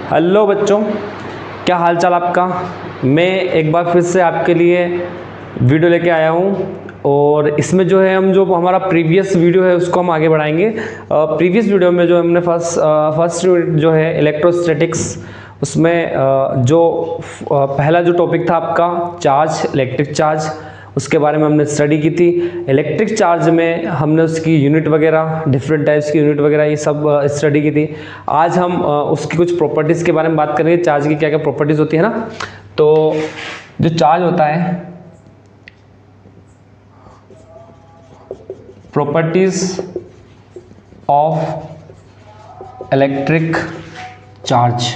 Hello बच्चों, क्या हाल चाल आपका। मैं एक बार फिर से आपके लिए वीडियो लेके आया हूँ और इसमें जो है हम जो हमारा प्रीवियस वीडियो है उसको हम आगे बढ़ाएंगे। प्रीवियस वीडियो में जो हमने फर्स्ट यूनिट जो है इलेक्ट्रोस्टैटिक्स, उसमें जो पहला जो टॉपिक था आपका चार्ज, इलेक्ट्रिक चार्ज, उसके बारे में हमने स्टडी की थी। इलेक्ट्रिक चार्ज में हमने उसकी यूनिट वगैरह, डिफरेंट टाइप्स की यूनिट वगैरह ये सब स्टडी की थी। आज हम उसकी कुछ प्रॉपर्टीज़ के बारे में बात करेंगे, चार्ज की क्या क्या प्रॉपर्टीज़ होती है ना। तो जो चार्ज होता है, प्रॉपर्टीज ऑफ इलेक्ट्रिक चार्ज।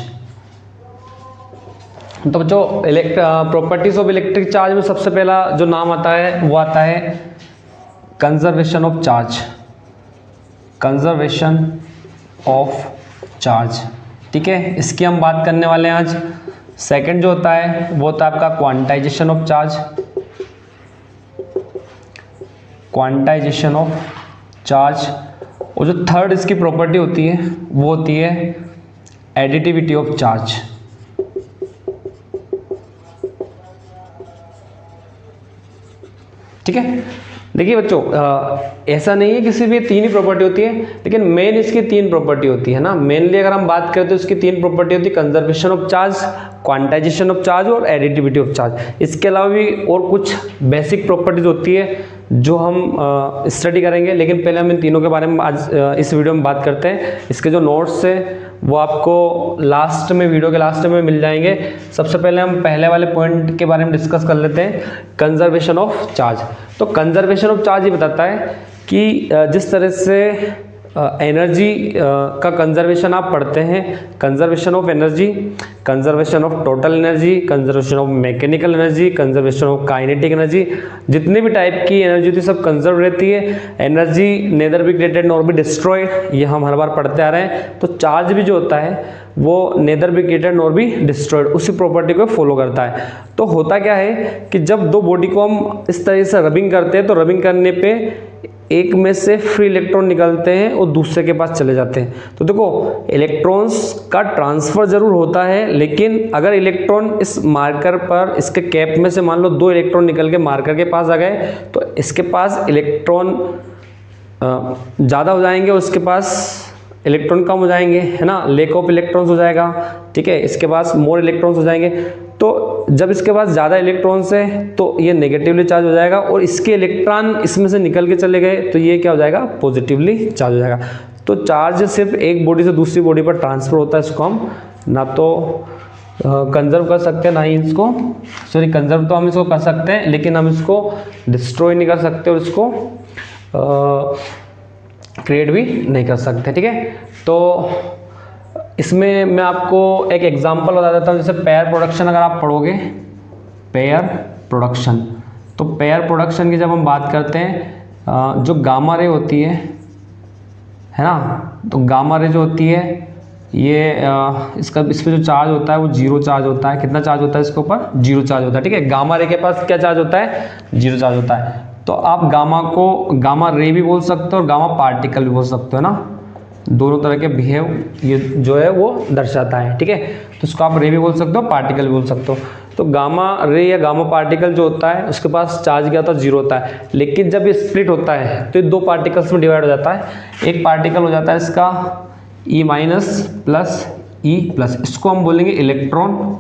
तो बच्चों प्रॉपर्टीज ऑफ इलेक्ट्रिक चार्ज में सबसे पहला जो नाम आता है वो आता है conservation of charge. Conservation of charge, ठीक है, इसकी हम बात करने वाले हैं आज। सेकंड जो होता है वो होता है आपका quantization of charge. Quantization of charge. और जो थर्ड इसकी प्रॉपर्टी होती है वो होती है एडिटिविटी ऑफ चार्ज। ठीक है, देखिए बच्चों, ऐसा नहीं है किसी भी तीन ही प्रॉपर्टी होती है, लेकिन मेन इसकी तीन प्रॉपर्टी होती है ना। मेनली अगर हम बात करें तो इसकी तीन प्रॉपर्टी होती है, conservation of charge, quantization of charge और एडिटिविटी ऑफ चार्ज। इसके अलावा भी और कुछ बेसिक प्रॉपर्टीज होती है जो हम स्टडी करेंगे, लेकिन पहले हम इन तीनों के बारे में आज इस वीडियो में बात करते हैं। इसके जो नोट्स है वो आपको लास्ट में, वीडियो के लास्ट में मिल जाएंगे। सबसे पहले हम पहले वाले पॉइंट के बारे में डिस्कस कर लेते हैं, कंजर्वेशन ऑफ चार्ज। तो कंजर्वेशन ऑफ चार्ज ये बताता है कि जिस तरह से एनर्जी का कंजर्वेशन आप पढ़ते हैं, conservation of energy, conservation of total energy, conservation of mechanical energy, conservation of kinetic energy, जितनी भी टाइप की एनर्जी होती है सब कंजर्व रहती है। Energy nether be created nor be destroyed, ये हम हर बार पढ़ते आ रहे हैं। तो चार्ज भी जो होता है वो nether be created nor be destroyed, उसी प्रॉपर्टी को फॉलो करता है। तो होता क्या है कि जब दो बॉडी को हम इस तरह से रबिंग करते हैं तो रबिंग करने पे एक में से फ्री इलेक्ट्रॉन निकलते हैं और दूसरे के पास चले जाते हैं। तो देखो, इलेक्ट्रॉन्स का ट्रांसफर जरूर होता है, लेकिन अगर इलेक्ट्रॉन इस मार्कर पर, इसके कैप में से मान लो दो इलेक्ट्रॉन निकल के मार्कर के पास आ गए, तो इसके पास इलेक्ट्रॉन ज़्यादा हो जाएंगे, उसके पास इलेक्ट्रॉन कम हो जाएंगे, है ना, लैक ऑफ इलेक्ट्रॉन्स हो जाएगा। ठीक है, इसके पास मोर इलेक्ट्रॉन्स हो जाएंगे। तो जब इसके पास ज़्यादा इलेक्ट्रॉन्स है तो ये नेगेटिवली चार्ज हो जाएगा, और इसके इलेक्ट्रॉन इसमें से निकल के चले गए तो ये क्या हो जाएगा, पॉजिटिवली चार्ज हो जाएगा। तो चार्ज सिर्फ एक बॉडी से दूसरी बॉडी पर ट्रांसफर होता है, इसको हम ना तो कंजर्व कर सकते हैं, ना ही इसको, सॉरी, कंजर्व तो हम इसको कर सकते हैं लेकिन हम इसको डिस्ट्रॉय नहीं कर सकते और इसको क्रिएट भी नहीं कर सकते। ठीक है, तो इसमें मैं आपको एक एग्जांपल बता देता हूँ। जैसे पेयर प्रोडक्शन अगर आप पढ़ोगे, पेयर प्रोडक्शन, तो पेयर प्रोडक्शन की जब हम बात करते हैं, जो गामा रे होती है ना, तो गामा रे जो होती है ये इसमें जो चार्ज होता है वो जीरो चार्ज होता है। कितना चार्ज होता है इसके ऊपर, जीरो चार्ज होता है। ठीक है, गामा रे के पास क्या चार्ज होता है, जीरो चार्ज होता है। तो आप गामा को गामा रे भी बोल सकते हो और गामा पार्टिकल भी बोल सकते हो ना, दोनों तरह के बिहेव ये जो है वो दर्शाता है। ठीक है, तो इसको आप रे भी बोल सकते हो, पार्टिकल भी बोल सकते हो। तो गामा रे या गामा पार्टिकल जो होता है उसके पास चार्ज क्या होता है, जीरो होता है। लेकिन जब ये स्प्लिट होता है तो ये दो पार्टिकल्स में डिवाइड हो जाता है। एक पार्टिकल हो जाता है इसका E minus plus E plus, इसको हम बोलेंगे इलेक्ट्रॉन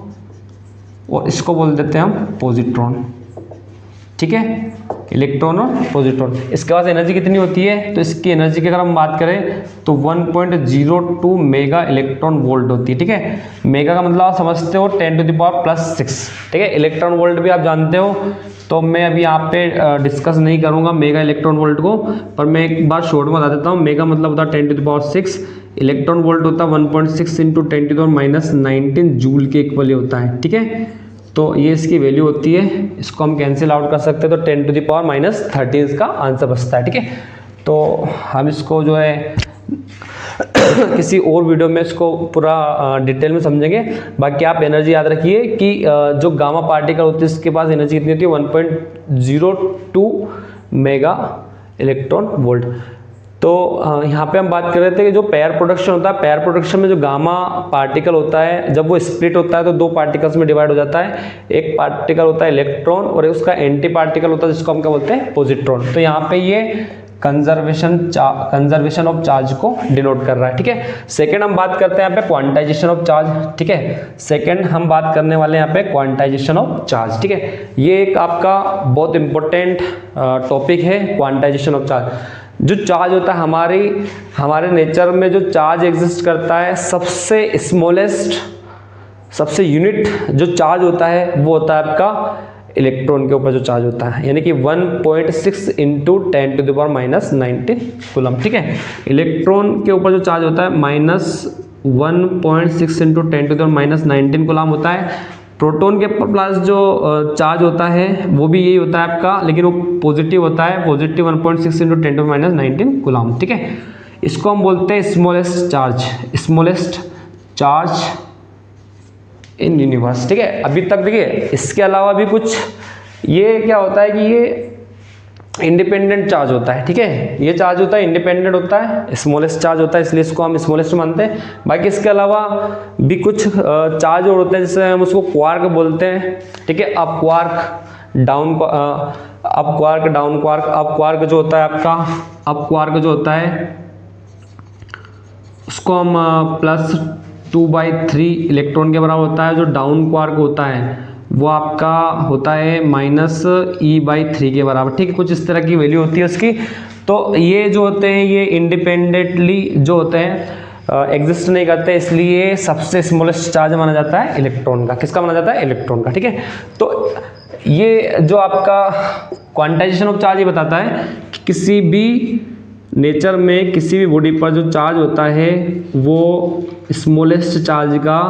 और इसको बोल देते हैं हम पॉजिट्रॉन। ठीक है, इलेक्ट्रॉन और पॉजिट्रॉन। इसके पास एनर्जी कितनी होती है, तो इसकी एनर्जी की अगर हम बात करें तो 1.02 मेगा इलेक्ट्रॉन वोल्ट होती है। ठीक है, मेगा का मतलब आप समझते हो 10⁻+6। ठीक है, इलेक्ट्रॉन वोल्ट भी आप जानते हो, तो मैं अभी यहाँ पे डिस्कस नहीं करूँगा मेगा इलेक्ट्रॉन वोल्ट को, पर मैं एक बार शॉर्ट में बता देता हूँ। मेगा मतलब होता है 10⁻6, इलेक्ट्रॉन वोल्ट होता है 1.6 × 10⁻19 जूल के इक्वली होता है। ठीक है, तो ये इसकी वैल्यू होती है, इसको हम कैंसिल आउट कर सकते हैं, तो 10⁻13 इसका आंसर बचता है। ठीक है, तो हम इसको जो है किसी और वीडियो में इसको पूरा डिटेल में समझेंगे। बाकी आप एनर्जी याद रखिए कि जो गामा पार्टिकल होती है इसके पास एनर्जी कितनी होती है, 1.02 मेगा इलेक्ट्रॉन वोल्ट। तो यहाँ पे हम बात कर रहे थे कि जो पेयर प्रोडक्शन होता है, पेयर प्रोडक्शन में जो गामा पार्टिकल होता है जब वो स्प्लिट होता है तो दो पार्टिकल्स में डिवाइड हो जाता है। एक पार्टिकल होता है इलेक्ट्रॉन और उसका एंटी पार्टिकल होता है जिसको हम क्या बोलते हैं, पॉजिट्रॉन। तो यहाँ पे ये कंजर्वेशन ऑफ चार्ज को डिनोट कर रहा है, ठीक है। सेकंड हम बात करते हैं यहाँ पे क्वांटाइजेशन ऑफ चार्ज, ठीक है। सेकंड हम बात करने वाले हैं यहाँ पे क्वांटाइजेशन ऑफ चार्ज, ठीक है। ये एक आपका बहुत इंपॉर्टेंट टॉपिक है, क्वांटाइजेशन ऑफ चार्ज। जो चार्ज होता है हमारे नेचर में जो चार्ज एग्जिस्ट करता है, सबसे स्मॉलेस्ट, सबसे यूनिट जो चार्ज होता है वो होता है आपका इलेक्ट्रॉन के ऊपर जो चार्ज होता है, यानी कि 1.6 इंटू 10⁻⁻19 कूलम, ठीक है। इलेक्ट्रॉन के ऊपर जो चार्ज होता है -1.6 इंटू 10⁻⁻19 कूलम होता है। प्रोटॉन के ऊपर प्लस जो चार्ज होता है वो भी यही होता है आपका, लेकिन वो पॉजिटिव होता है, पॉजिटिव 1.6 इंटू 10⁻⁻19 कूलम, ठीक है। इसको हम बोलते हैं स्मॉलेस्ट चार्ज इन यूनिवर्स, ठीक है। अभी तक देखिए, इसके अलावा भी कुछ, ये क्या होता है कि ये इंडिपेंडेंट चार्ज होता है, ठीक है। ये चार्ज होता है इंडिपेंडेंट होता है, स्मॉलेस्ट चार्ज होता है, इसलिए इसको हम स्मॉलेस्ट मानते हैं। बाकी इसके अलावा भी कुछ चार्ज और होते हैं, जैसे हम उसको क्वार्क बोलते हैं, ठीक है। Up quark, down quark. Up quark जो होता है आपका, अप क्वार्क जो होता है उसको हम +2/3 इलेक्ट्रॉन के बराबर होता है। जो डाउन क्वार्क होता है वो आपका होता है -e/3 के बराबर, ठीक है। कुछ इस तरह की वैल्यू होती है उसकी। तो ये जो होते हैं ये इंडिपेंडेंटली जो होते हैं एग्जिस्ट नहीं करते, इसलिए सबसे स्मॉलेस्ट चार्ज माना जाता है इलेक्ट्रॉन का। किसका माना जाता है? इलेक्ट्रॉन का, ठीक है। तो ये जो आपका क्वांटाइजेशन ऑफ चार्ज ये बताता है कि किसी भी नेचर में किसी भी बॉडी पर जो चार्ज होता है वो स्मॉलेस्ट चार्ज का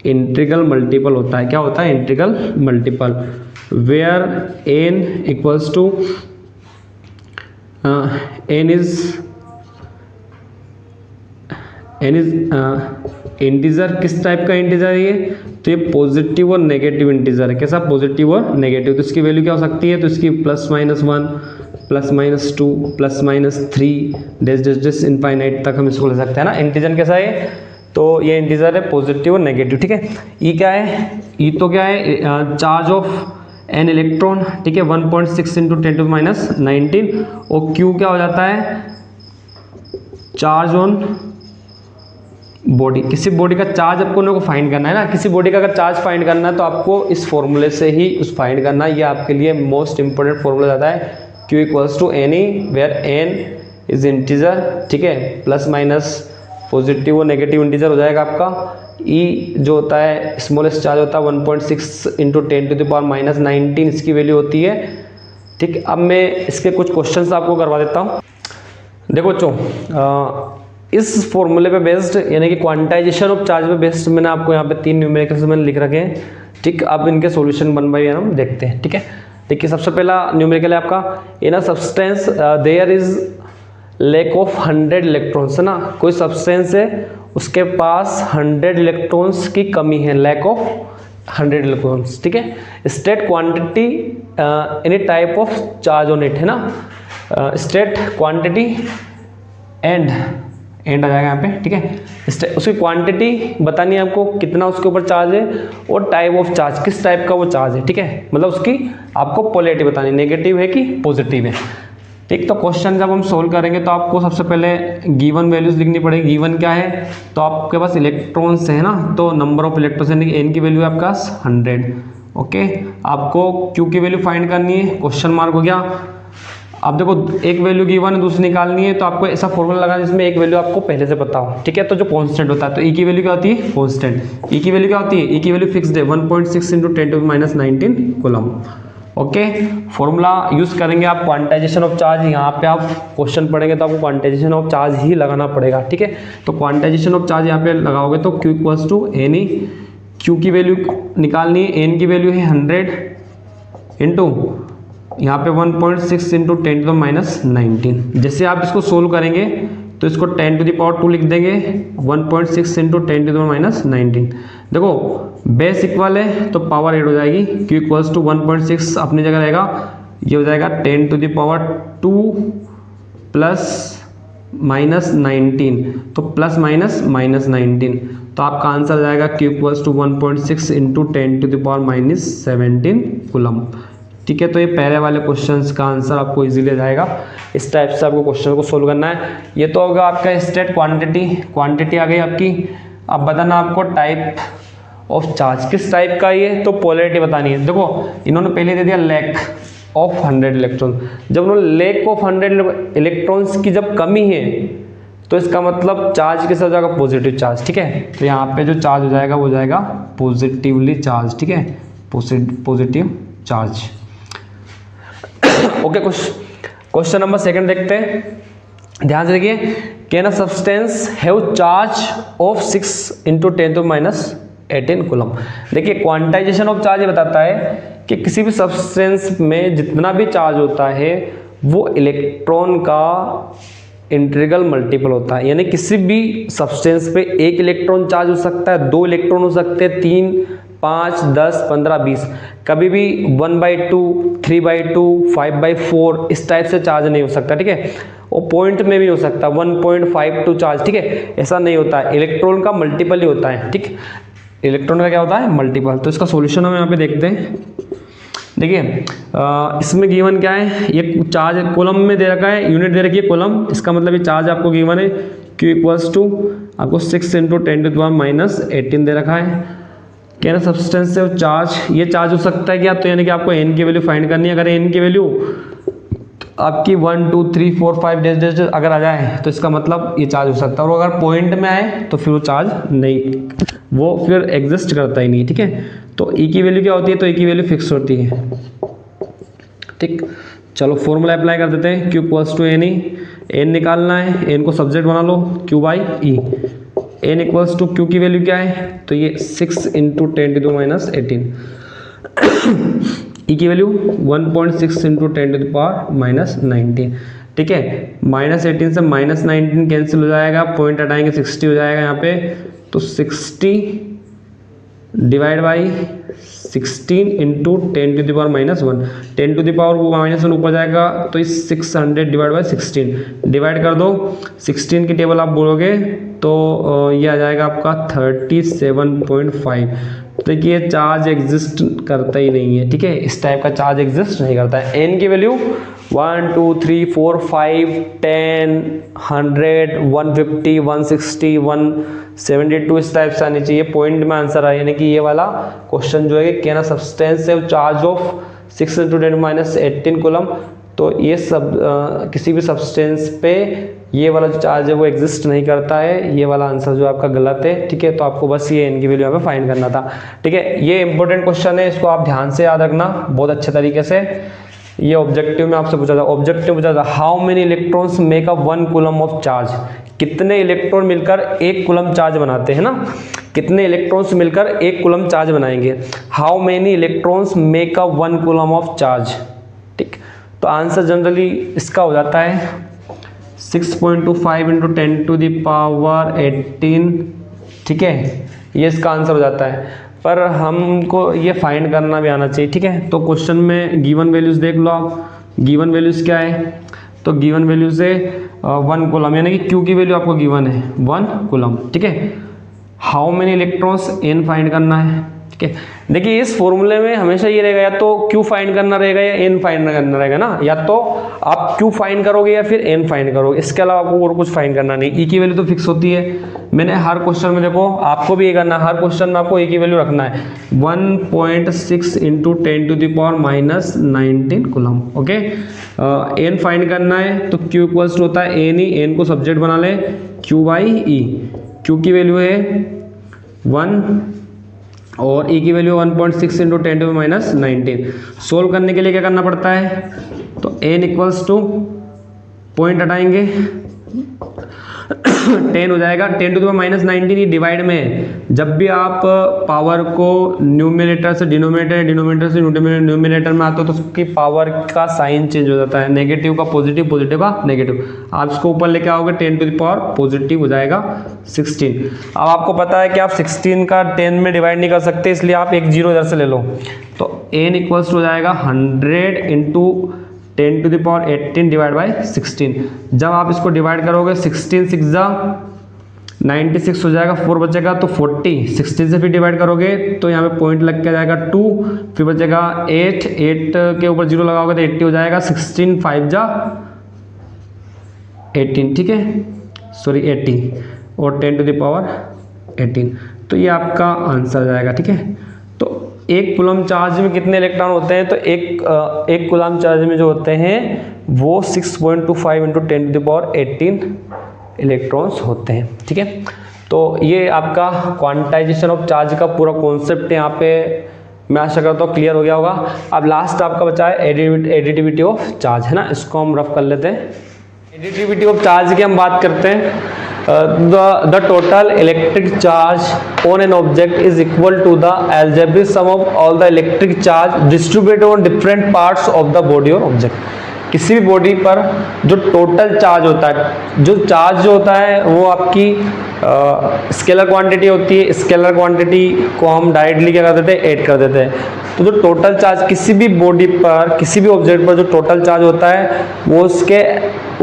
इंटीग्रल मल्टीपल होता है। क्या होता है? Integral multiple, where n equals to n is integer. किस टाइप का इंटीजर है ये? तो ये पॉजिटिव और नेगेटिव इंटीजर है। कैसा? पॉजिटिव और नेगेटिव। तो इसकी वैल्यू क्या हो सकती है? तो इसकी +-1 +-2 +-3 डैश इनफाइनाइट तक हम इसको ले सकते हैं ना। इंटीजर कैसा है? तो ये इंटीजर है पॉजिटिव और नेगेटिव, ठीक है। ई क्या है? ई तो क्या है? चार्ज ऑफ एन इलेक्ट्रॉन, ठीक है, 1.6 इंटू 10⁻⁹ और क्यू क्या हो जाता है? Charge on body. किसी बॉडी का चार्ज आपको लोगों को फाइंड करना है ना, किसी बॉडी का अगर चार्ज फाइंड करना है तो आपको इस फॉर्मूले से ही उस फाइंड करना है। ये आपके लिए मोस्ट इंपोर्टेंट फॉर्मूला जाता है, Q equals to n e, where n is integer, ठीक है, प्लस माइनस पॉजिटिव और नेगेटिव इंटीजर हो जाएगा आपका। ई जो होता है स्मॉलेस्ट चार्ज होता है 1.6 इंटू 10⁻⁻19 इसकी वैल्यू होती है, ठीक। अब मैं इसके कुछ क्वेश्चंस आपको करवा देता हूँ। देखो बच्चों, इस फॉर्मूले पे बेस्ड, यानी कि क्वांटाइजेशन ऑफ चार्ज पे बेस्ड, मैंने आपको यहाँ पे 3 न्यूमेरिकल्स मैंने लिख रखे हैं, ठीक। अब इनके सॉल्यूशन 1 बाय 1 हम देखते हैं, ठीक है। देखिए सबसे पहला न्यूमेरिकल है आपका, in a substance there is lack of 100 electrons, है ना। कोई सब्सटेंस है उसके पास 100 इलेक्ट्रॉन्स की कमी है, लैक ऑफ 100 इलेक्ट्रॉन्स, ठीक है। State quantity any type of charge on it, है ना। स्टेट क्वांटिटी एंड आ जाएगा यहाँ पे, ठीक है। उसकी क्वांटिटी बतानी है आपको, कितना उसके ऊपर चार्ज है, और टाइप ऑफ चार्ज, किस टाइप का वो चार्ज है, ठीक है। मतलब उसकी आपको पोलैरिटी बतानी, नेगेटिव है कि पॉजिटिव है, ठीक। तो क्वेश्चन जब हम सोल्व करेंगे तो आपको सबसे पहले गिवन वैल्यूज लिखनी पड़ेगी। गिवन क्या है? तो आपके पास इलेक्ट्रॉन्स है ना, तो नंबर ऑफ इलेक्ट्रॉन्स यानी कि एन की वैल्यू है आपके पास 100, ओके। आपको क्यू की वैल्यू फाइंड करनी है, क्वेश्चन मार्क हो गया। अब देखो एक वैल्यू गिवन है, दूसरी निकालनी है, तो आपको ऐसा फॉर्मूला लगाना जिसमें एक वैल्यू आपको पहले से पता हो, ठीक है। तो जो कांस्टेंट होता है, तो ई की वैल्यू क्या होती है? कांस्टेंट। ई की वैल्यू क्या होती है? ई की वैल्यू फिक्स्ड है 1.6 into 10⁻⁹ coulomb, okay. Formula use करेंगे आप क्वांटाइजेशन ऑफ चार्ज। यहाँ पे आप क्वेश्चन पढ़ेंगे तो आपको क्वांटाइजेशन ऑफ चार्ज ही लगाना पड़ेगा, ठीक है। तो क्वांटाइजेशन ऑफ चार्ज यहाँ पे लगाओगे तो Q equals to n e, q की वैल्यू निकालनी है, एन की वैल्यू है 100 इंटू यहाँ पे 1.6 इंटू 10⁻⁹। जैसे आप इसको सोल्व करेंगे तो इसको 10⁻² लिख देंगे, 1.6 इंटू 10⁻⁹। देखो बेस इक्वल है तो पावर ऐड हो जाएगी, Q इक्वल्स टू 1.6 अपनी जगह रहेगा, ये हो जाएगा 10⁻² प्लस -19, तो प्लस माइनस -19, तो आपका आंसर आ जाएगा Q equals to 1.6 into 10⁻⁻17 coulomb. ठीक है, तो ये पहले वाले क्वेश्चंस का आंसर आपको इजीली आ जाएगा। इस टाइप से आपको क्वेश्चन को सोल्व करना है। ये तो होगा आपका स्टेट क्वांटिटी आ गई आपकी। अब बताना आपको टाइप ऑफ चार्ज, किस टाइप का ये, तो पोलैरिटी बतानी है। देखो इन्होंने पहले दे दिया लैक ऑफ 100 इलेक्ट्रॉन, जब उन्होंने लैक ऑफ 100 इलेक्ट्रॉन्स की जब कमी है तो इसका मतलब चार्ज किस हो जाएगा, पॉजिटिव चार्ज। ठीक है, तो यहाँ पे जो चार्ज हो जाएगा वो हो जाएगा पॉजिटिवली चार्ज। ठीक है, positive charge. Okay, question number 2 देखते हैं, ध्यान से देखिए। Can a substance have charge of 6 into 10⁻18 coulomb. देखिए क्वांटाइजेशन ऑफ चार्ज ये बताता है कि किसी भी सब्सटेंस में जितना भी चार्ज होता है वो इलेक्ट्रॉन का इंटीग्रल मल्टीपल होता है। यानी किसी भी सब्सटेंस पे 1 इलेक्ट्रॉन चार्ज हो सकता है, 2 इलेक्ट्रॉन हो सकते हैं, 3, 5, 10, 15, 20, कभी भी 1/2, 3/2, 5/4 इस टाइप से चार्ज नहीं हो सकता। ठीक है, और पॉइंट में भी हो सकता है 1.52 चार्ज। ठीक है, ऐसा नहीं होता है, इलेक्ट्रॉन का मल्टीपल ही होता है। ठीक, इलेक्ट्रॉन का क्या होता है, मल्टीपल। तो इसका सॉल्यूशन हम यहाँ पे देखते हैं। देखिए इसमें गिवन क्या है, ये चार्ज कॉलम में दे रखा है, यूनिट दे रखी है कॉलम, इसका मतलब ये चार्ज आपको गिवन है Q इक्वल्स टू आपको 6 इंटू 10⁻⁻18 दे रखा है। क्या ना सब्सटेंस से चार्ज, ये चार्ज हो सकता है क्या, तो यानी कि आपको n की वैल्यू फाइंड करनी है। अगर n की वैल्यू आपकी 1, 2, 3, 4, 5 डैश अगर आ जाए तो इसका मतलब ये चार्ज हो सकता है, और अगर पॉइंट में आए तो फिर वो चार्ज नहीं, वो फिर एग्जिस्ट करता ही नहीं। ठीक है, तो E की वैल्यू क्या होती है, तो E की वैल्यू फिक्स होती है। ठीक, चलो फॉर्मूला अप्लाई कर देते हैं। Q equals to NE, n निकालना है, n को सब्जेक्ट बना लो, Q by E। n equals to Q की वैल्यू क्या है, तो ये 6 इंटू 10⁻18, E की वैल्यू 1.6 इंटू 10⁻⁻19। ठीक है, -18 से -19 कैंसिल हो जाएगा, पॉइंट हटाएंगे 60 हो जाएगा यहाँ पे, तो 60 डिवाइड बाई 16 इंटू 10⁻⁻1, 10⁻⁻1 ऊपर जाएगा तो इस 600 डिवाइड बाई 16 डिवाइड कर दो, 16 की टेबल आप बोलोगे तो ये आ जाएगा आपका 37.5। देखिए चार्ज एग्जिस्ट करता ही नहीं है। ठीक है, इस टाइप का चार्ज एग्जिस्ट नहीं करता है। n की वैल्यू 1, 2, 3, 4, 5, 10, 100, 150, 160, 172 इस टाइप से आनी चाहिए। पॉइंट में आंसर आए, यानी कि ये वाला क्वेश्चन जो है कि can a substance have charge of 6 into 10⁻18 coulomb, तो ये सब किसी भी सब्सटेंस पे ये वाला जो चार्ज है वो एग्जिस्ट नहीं करता है। ये वाला आंसर जो आपका गलत है। ठीक है, तो आपको बस ये n की वैल्यू यहाँ पे फाइंड करना था। ठीक है, ये इंपॉर्टेंट क्वेश्चन है, इसको आप ध्यान से याद रखना बहुत अच्छे तरीके से। ये ऑब्जेक्टिव में आपसे पूछा था, ऑब्जेक्टिव पूछा था how many electrons make up 1 coulomb of charge. कितने इलेक्ट्रॉन मिलकर 1 कूलम चार्ज बनाते हैं ना, कितने इलेक्ट्रॉन्स मिलकर 1 कूलम चार्ज बनाएंगे। How many electrons make up 1 coulomb of charge. ठीक, तो आंसर जनरली इसका हो जाता है 6.25 इंटू 10⁻18। ठीक है, ये इसका आंसर हो जाता है, पर हमको ये फाइंड करना भी आना चाहिए। ठीक है, तो क्वेश्चन में गिवन वैल्यूज देख लो आप, गिवन वैल्यूज क्या है, तो गिवन वैल्यू से 1 कूलम, यानी कि Q की वैल्यू आपको गिवन है 1 कूलम। ठीक है, how many electrons n find करना है। ठीक है, देखिए इस फॉर्मूले में हमेशा ये रहेगा, या तो Q फाइंड करना रहेगा या n फाइंड करना रहेगा ना, या तो आप Q फाइंड करोगे या फिर n फाइंड करोगे, इसके अलावा आपको और कुछ फाइंड करना नहीं। E की वैल्यू तो फिक्स होती है। मैंने हर क्वेश्चन में, देखो आपको भी ये करना, हर क्वेश्चन में आपको E की वैल्यू रखना है 1.6 into 10⁻⁻19 coulomb. Okay, n find करना है तो Q इक्वल्स होता है n ही, n को सब्जेक्ट बना ले Q बाई E। Q की वैल्यू है 1 और E की वैल्यू 1.6 इंटू 10⁻⁻19। सोल्व करने के लिए क्या करना पड़ता है, तो n इक्वल्स टू पॉइंट हटाएंगे 10 हो जाएगा, 10⁻⁻19 डिवाइड में, जब भी आप पावर को न्यूमिनेटर से डिनोमिनेटर, डिनोमिनेटर से न्यूमिनेटर में आते हो तो उसकी पावर का साइन चेंज हो जाता है, नेगेटिव का पॉजिटिव, पॉजिटिव का नेगेटिव। आप इसको ऊपर लेके आओगे 10 टू द पावर पॉजिटिव हो जाएगा 16। अब आपको पता है कि आप 16 का 10 में डिवाइड नहीं कर सकते, इसलिए आप एक जीरो इधर से ले लो, तो n इक्वल्स हो जाएगा 100 इंटू 10⁻18 डिवाइड बाई 16। जब आप इसको डिवाइड करोगे 16 6 जा 96 हो जाएगा, 4 बचेगा तो 40, 16 से फिर डिवाइड करोगे तो यहाँ पे पॉइंट लग के जाएगा 2, फिर बचेगा 8 के ऊपर 0 लगाओगे तो 80 हो जाएगा, 16 5 जा 18, ठीक है, सॉरी 80 और 10⁻18, तो ये आपका आंसर आ जाएगा, ठीक है। तो एक कूलम चार्ज में कितने इलेक्ट्रॉन होते हैं, तो एक कूलम चार्ज में जो होते हैं वो 6.25 इंटू 10⁻18 इलेक्ट्रॉन्स होते हैं, ठीक है। तो ये आपका क्वांटाइजेशन ऑफ चार्ज का पूरा कॉन्सेप्ट यहाँ पे मैं आशा करता हूँ क्लियर हो गया होगा। अब लास्ट आपका बचा है एडिटिविटी ऑफ चार्ज, है ना, इसको हम रफ कर लेते हैं। एडिटिविटी ऑफ चार्ज की हम बात करते हैं। The total electric charge on an object is equal to the algebraic sum of all the electric charge distributed on different parts of the body or object। किसी भी बॉडी पर जो total charge होता है, जो चार्ज जो होता है वो आपकी स्केलर क्वांटिटी होती है। स्केलर क्वांटिटी को हम डायरेक्टली क्या कर देते हैं, ऐड कर देते हैं। तो जो टोटल चार्ज किसी भी बॉडी पर, किसी भी ऑब्जेक्ट पर जो टोटल चार्ज होता है वो उसके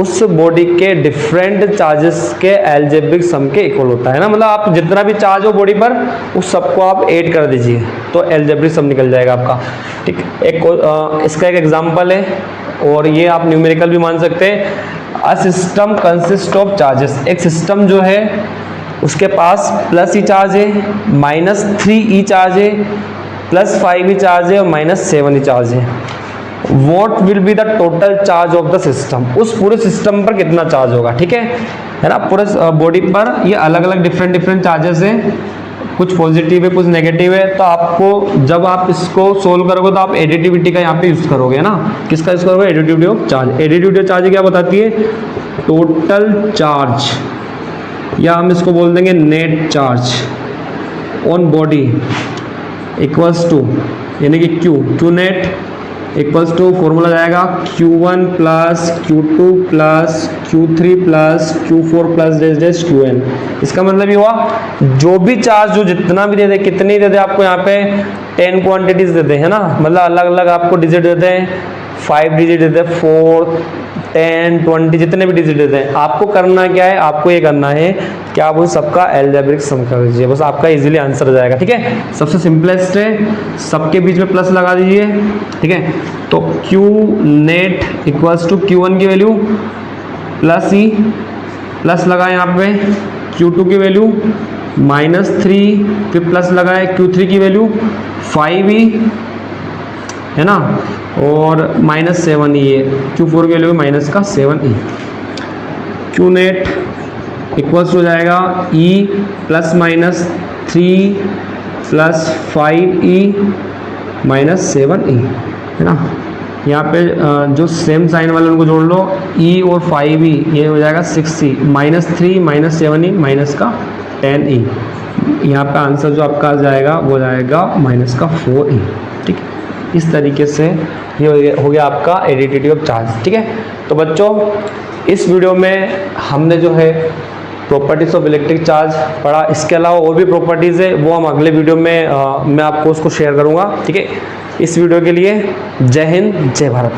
उस बॉडी के डिफरेंट चार्जेस के एल्जेब्रिक सम के इक्वल होता है ना, मतलब आप जितना भी चार्ज हो बॉडी पर उस सबको आप ऐड कर दीजिए तो एल्जेब्रिक सम निकल जाएगा आपका, ठीक। इसका एक एग्जांपल है और ये आप न्यूमेरिकल भी मान सकते हैं। A system consist of charges, एक सिस्टम जो है उसके पास प्लस ई चार्ज है, -3 ई चार्ज है, +5 ई चार्ज है और -7 ई चार्ज है। What will be the total charge of the system? उस पूरे सिस्टम पर कितना चार्ज होगा, ठीक है ना। पूरे बॉडी पर ये अलग अलग डिफरेंट चार्जेस हैं, कुछ पॉजिटिव है कुछ नेगेटिव है। तो आपको जब आप इसको सोल्व करोगे तो आप एडिटिविटी का यहाँ पे यूज करोगे ना, किसका यूज करोगे, additivity of charge. Additivity of charge क्या बताती है, टोटल चार्ज, या हम इसको बोल देंगे net charge on body equals to, यानी कि q net equals to formula जाएगा Q1 plus Q2 plus Q3 plus Q4 plus dash Qn। इसका मतलब ये हुआ जो भी चार्ज जो जितना भी दे दे, कितनी दे दे आपको यहाँ पे 10 क्वांटिटीज दे दे, है ना, मतलब अलग अलग आपको डिजिट देते हैं, 5 डिजिट देते हैं, 4 10 20 जितने भी डिजिट देते हैं। आपको करना क्या है, आपको ये करना है कि आप उन सबका एल्जेब्रिक सम कर दीजिए, बस आपका इजीली आंसर हो जाएगा, ठीक है। सबसे सिंपलेस्ट है, सबके बीच में प्लस लगा दीजिए, ठीक है। तो Q net equals to Q1 की वैल्यू प्लस ई, प्लस लगाए यहाँ पे Q2 की वैल्यू -3, फिर प्लस लगाए Q3 की वैल्यू 5e, है ना, और -7e है, Q4 की value -7e। Q net equals हो जाएगा E +-3 + 5e -7e, है ना। यहाँ पे जो सेम साइन वाले उनको जोड़ लो, E और 5e, ये हो जाएगा 6e, -3 -7e -10e। यहाँ पे आंसर जो आपका आ जाएगा वो जाएगा -4e, ठीक है। इस तरीके से ये हो गया आपका एडिटिविटी ऑफ चार्ज, ठीक है। तो बच्चों इस वीडियो में हमने जो है प्रॉपर्टीज ऑफ इलेक्ट्रिक चार्ज पढ़ा, इसके अलावा और भी प्रॉपर्टीज़ है वो हम अगले वीडियो में मैं आपको उसको शेयर करूँगा, ठीक है। इस वीडियो के लिए जय हिंद जय भारत।